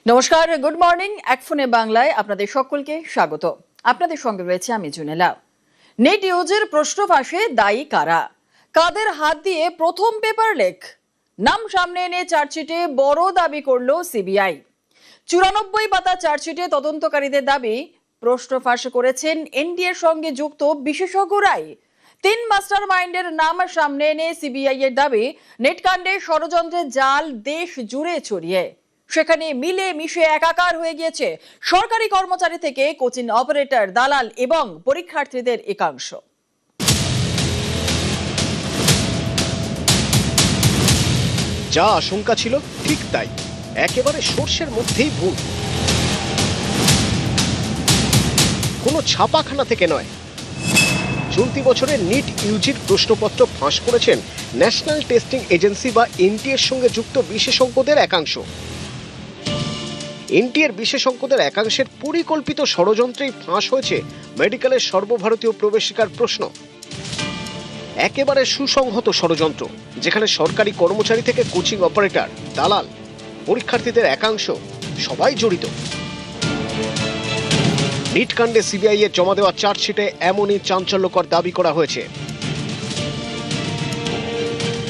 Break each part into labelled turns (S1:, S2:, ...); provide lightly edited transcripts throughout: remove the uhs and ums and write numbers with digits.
S1: নমস্কার, good morning. এক ফোনে বাংলায় আপনাদের সকলকে স্বাগত। আপনাদের সঙ্গে রয়েছে আমি জুনেলা। নেট ইউজের প্রশ্ন ফাঁসে দায়ী কারা? কাদের হাত দিয়ে প্রথম পেপার লেক? নাম সামনে এনে চার্জশিটে বড় দাবি করলো সিবিআই। 94 পাতা চার্জশিটে তদন্তকারীদের দাবি, প্রশ্ন ফাঁস করেছেন এনডিএর সঙ্গে যুক্ত বিশেষজ্ঞরাই। 3 মাস্টার মাইন্ডের নাম সামনে এনে সিবিআই এর দাবি, নেটকাণ্ডে ষড়যন্ত্রের জাল দেশ জুড়ে ছড়িয়ে সেখানে মিলে মিশে একাকার হয়ে গিয়েছে সরকারি কর্মচারী থেকে কোচিং অপারেটর, দালাল এবং পরীক্ষার্থীদের একাংশ।
S2: যা আশঙ্কা ছিল ঠিক তাই, একেবারে সর্ষের মধ্যেই ভুল। কোনো ছাপাখানা থেকে নয়। চলতি বছরে নিট ইউজির প্রশ্নপত্র ফাঁস করেছেন ন্যাশনাল টেস্টিং এজেন্সি বা এনটিএর সঙ্গে যুক্ত বিশেষজ্ঞদের একাংশ। এনটিএর বিশেষজ্ঞদের একাংশের পরিকল্পিত ষড়যন্ত্রেই ফাঁস হয়েছে মেডিকেলের সর্বভারতীয় প্রবেশিকার প্রশ্ন। একেবারে সুসংহত ষড়যন্ত্র, যেখানে সরকারি কর্মচারী থেকে কোচিং অপারেটর, দালাল, পরীক্ষার্থীদের একাংশ সবাই জড়িত। নিট কাণ্ডে সিবিআই এর জমা দেওয়া চার্জশিটে এমনই চাঞ্চল্যকর দাবি করা হয়েছে।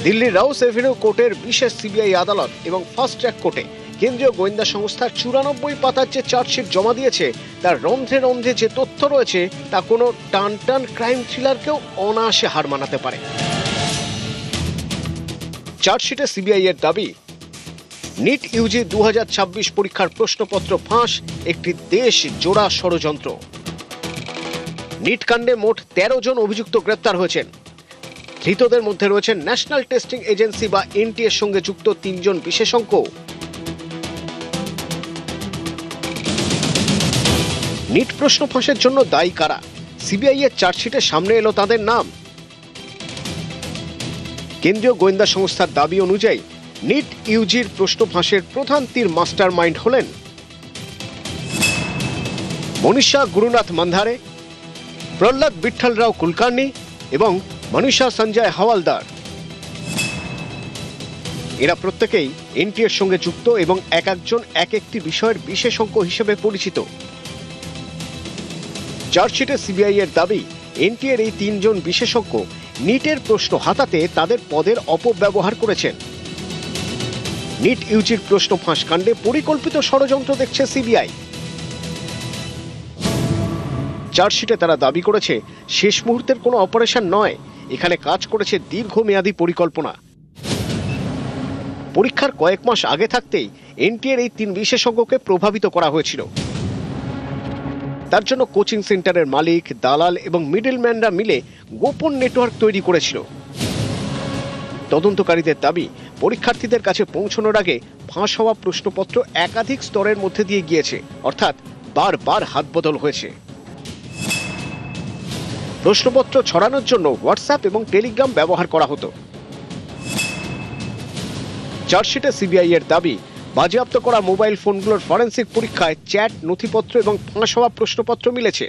S2: দিল্লির রাউস এভিনিউ কোর্টের বিশেষ সিবিআই আদালত এবং ফাস্ট ট্র্যাক কোর্টে কেন্দ্রীয় গোয়েন্দা সংস্থার 94 পাতার যে চার্জশিট জমা দিয়েছে, তার রন্ধ্রে রন্ধ্রে যে তথ্য রয়েছে তা কোনো টান টান ক্রাইম থ্রিলারকেও অনায়াসে হার মানাতে পারে। চার্জশিটে সিবিআই এর দাবি, নিট ইউজি 2026 পরীক্ষার প্রশ্নপত্র ফাঁস একটি দেশ জোড়া ষড়যন্ত্র। নিট কাণ্ডে মোট 13 জন অভিযুক্ত গ্রেপ্তার হয়েছেন। ধৃতদের মধ্যে রয়েছেন ন্যাশনাল টেস্টিং এজেন্সি বা এনটি এর সঙ্গে যুক্ত 3 জন বিশেষজ্ঞ। নিট প্রশ্ন ফাঁসের জন্য দায়ী কারা? সিবিআই এর চার্জশিটে সামনে এলো তাদের নাম। কেন্দ্রীয় গোয়েন্দা সংস্থার দাবি অনুযায়ী নিট ইউজির প্রশ্ন ফাঁসের প্রধান 3 মাস্টার মাইন্ড হলেন মনীষা গুরুনাথ মান্ধারে, প্রহ্লাদ বিঠল রাও কুলকার্নি এবং মনীষা সঞ্জয় হাওয়ালদার। এরা প্রত্যেকেই এনটি এর সঙ্গে যুক্ত এবং এক একজন এক একটি বিষয়ের বিশেষজ্ঞ হিসেবে পরিচিত। চার্জশিটে সিবিআই এর দাবি, এনটি এর এই 3 জন বিশেষজ্ঞ নিটের প্রশ্ন হাতাতে তাদের পদের অপব্যবহার করেছেন। নিট ইউজির প্রশ্ন ফাঁস কাণ্ডে পরিকল্পিত ষড়যন্ত্র দেখছে সিবিআই। চার্জশিটে তারা দাবি করেছে, শেষ মুহূর্তের কোনো অপারেশন নয়, এখানে কাজ করেছে দীর্ঘমেয়াদী পরিকল্পনা। পরীক্ষার কয়েক মাস আগে থাকতেই এনটি এর এই 3 বিশেষজ্ঞকে প্রভাবিত করা হয়েছিল। তার জন্য কোচিং সেন্টারের মালিক, দালাল এবং মিডলম্যানরা মিলে গোপন নেটওয়ার্ক তৈরি করেছিল। তদন্তকারীদের দাবি, পরীক্ষার্থীদের কাছে পৌঁছানোর আগে ফাঁস হওয়া প্রশ্নপত্র একাধিক স্তরের মধ্যে দিয়ে গিয়েছে, অর্থাৎ বারবার হাত বদল হয়েছে। প্রশ্নপত্র ছড়ানোর জন্য হোয়াটসঅ্যাপ এবং টেলিগ্রাম ব্যবহার করা হতো। চার্জশিটে সিবিআই এর দাবি, বাজেয়াপ্ত করা মোবাইল ফোনগুলোর ফরেনসিক পরীক্ষায় চ্যাট, নথিপত্র এবং ফাঁস হওয়া প্রশ্নপত্র মিলেছে।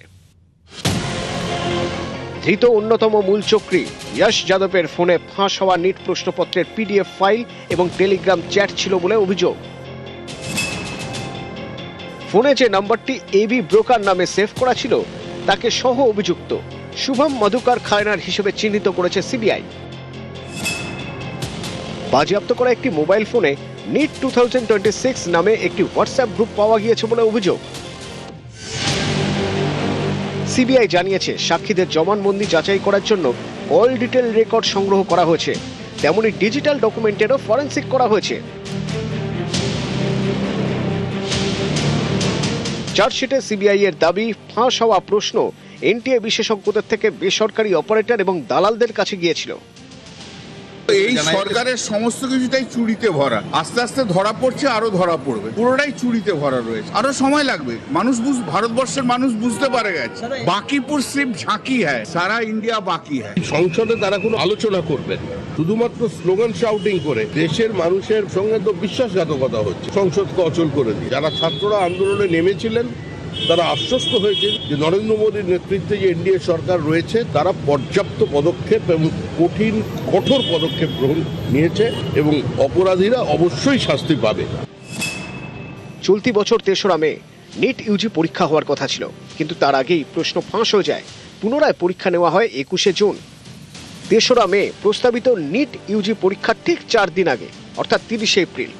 S2: ধৃত অন্যতম মূল চক্রী যশ যাদবের ফোনে ফাঁস হওয়া নিট প্রশ্নপত্রের পিডিএফ ফাইল এবং টেলিগ্রাম চ্যাট ছিল বলে অভিযোগ। ফোনে যে নাম্বারটি এবি ব্রোকার নামে সেভ করা ছিল, তাকে সহ অভিযুক্ত শুভম মধুকর খায়নার হিসেবে চিহ্নিত করেছে সিবিআই। বাজেয়াপ্ত করা একটি মোবাইল ফোনে নিট 2026 নামে একটি হোয়াটসঅ্যাপ গ্রুপ পাওয়া গিয়েছে বলে অভিযোগ। সিবিআই জানিয়েছে, সাক্ষীদের জবানবন্দি যাচাই করার জন্য অল ডিটেল রেকর্ড সংগ্রহ করা হয়েছে, তেমনি ডিজিটাল ডকুমেন্টেরও ফরেনসিক করা হয়েছে। চার্জশিটে সিবিআই এর দাবি, ফাঁস হওয়া প্রশ্ন এনটিএ বিশেষজ্ঞদের থেকে বেসরকারি অপারেটর এবং দালালদের কাছে গিয়েছিল।
S3: এই সরকারের সমস্ত কিছুটাই চুরিতে ভরা, আস্তে আস্তে ধরা পড়ছে, আরো ধরা পড়বে, পুরোটাই চুরিতে ভরা রয়েছে। আরো সময় লাগবে, ভারতবর্ষের মানুষ বুঝতে পারে গেছে বাকিপুর সির্ফ ঝাঁকি হ্যায়, সারা ইন্ডিয়া বাকি হ্যায়।
S4: সংসদে তারা কোনো আলোচনা করবেন, শুধুমাত্র স্লোগান শাউটিং করে দেশের মানুষের সঙ্গে তো বিশ্বাসঘাতকতা হচ্ছে। সংসদকে অচল করে দিয়ে যারা ছাত্ররা আন্দোলনে নেমেছিলেন, তারা আশ্বস্ত হয়েছে যে নরেন্দ্র মোদীর নেতৃত্বে যে এনডিএ সরকার রয়েছে, তারা পর্যাপ্ত পদক্ষেপ এবং কঠোর পদক্ষেপ গ্রহণ নিয়েছে এবং অপরাধীরা অবশ্যই শাস্তি পাবে।
S2: চলতি বছর ৩রা মে নিট ইউজি পরীক্ষা হওয়ার কথা ছিল, কিন্তু তার আগেই প্রশ্ন ফাঁস হয়ে যায়। পুনরায় পরীক্ষা নেওয়া হয় ২১শে জুন। ৩রা মে প্রস্তাবিত নিট ইউজি পরীক্ষার ঠিক ৪ দিন আগে, অর্থাৎ ৩০শে এপ্রিল,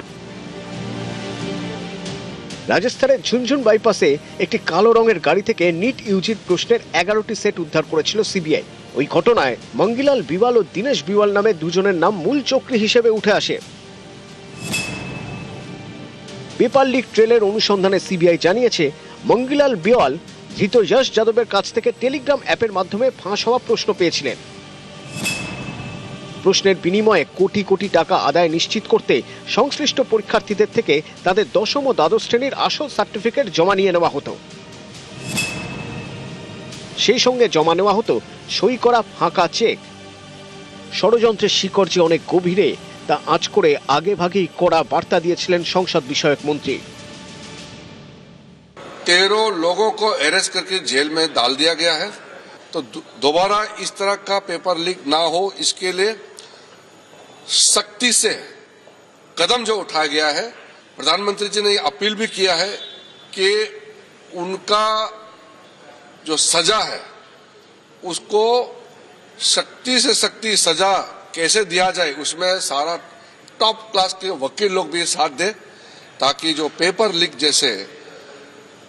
S2: রাজস্থানের ঝুনঝুন বাইপাসে একটি কালো রঙের গাড়ি থেকে নিট ইউজির প্রশ্নের ১১টি সেট উদ্ধার করেছিল সিবিআই। ওই ঘটনায় মঙ্গিলাল বিওয়াল ও দীনেশ বিওয়াল নামে দুজনের নাম মূল চক্রী হিসেবে উঠে আসে। পেপার লিক ট্রেলের অনুসন্ধানে সিবিআই জানিয়েছে, মঙ্গিলাল বিওয়াল ধৃত যশ যাদবের কাছ থেকে টেলিগ্রাম অ্যাপের মাধ্যমে ফাঁস হওয়া প্রশ্ন পেয়েছিলেন। প্রশ্নের বিনিময়ে কোটি কোটি টাকা আদায় নিশ্চিত করতে সংশ্লিষ্ট পরীক্ষার্থীদের থেকে তাদের ১০ম ও দ্বাদশ শ্রেণীর আসল সার্টিফিকেট জমা নিয়ে নেওয়া হতো। সেই সঙ্গে জমা নেওয়া হতো সই করা ফাঁকা চেক। ষড়যন্ত্রের শিকড় যে অনেক গভীরে তা আঁচ করে আগে ভাগেই কড়া বার্তা দিয়েছিলেন সংসদ বিষয়ক মন্ত্রী।
S5: 13 लोगों को अरेस्ट करके जेल में डाल दिया गया है, तो दोबारा इस तरह का पेपर लीक ना हो इसके लिए सख्ती से कदम जो उठाया गया है। प्रधानमंत्री जी ने अपील भी किया है कि उनका जो सजा है उसको सख्ती से सख्ती सजा कैसे दिया जाए, उसमें सारा टॉप क्लास के वकील लोग भी साथ दें, ताकि जो पेपर लीक जैसे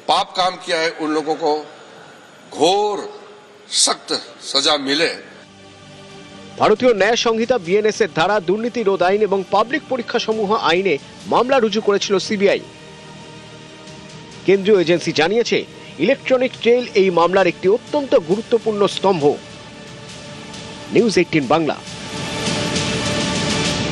S5: पाप काम किया है उन लोगों को घोर सख्त सजा मिले।
S2: ভারতীয় ন্যায় সংহিতা বিএনএস এর ধারা, দুর্নীতি রোধ আইন এবং পাবলিক পরীক্ষা সমূহ আইনে মামলা রুজু করেছিল সিবিআই। কেন্দ্রীয় এজেন্সি জানিয়েছে, ইলেকট্রনিক ট্রেল এই মামলার একটি অত্যন্ত গুরুত্বপূর্ণ স্তম্ভ। নিউজ 18 বাংলা।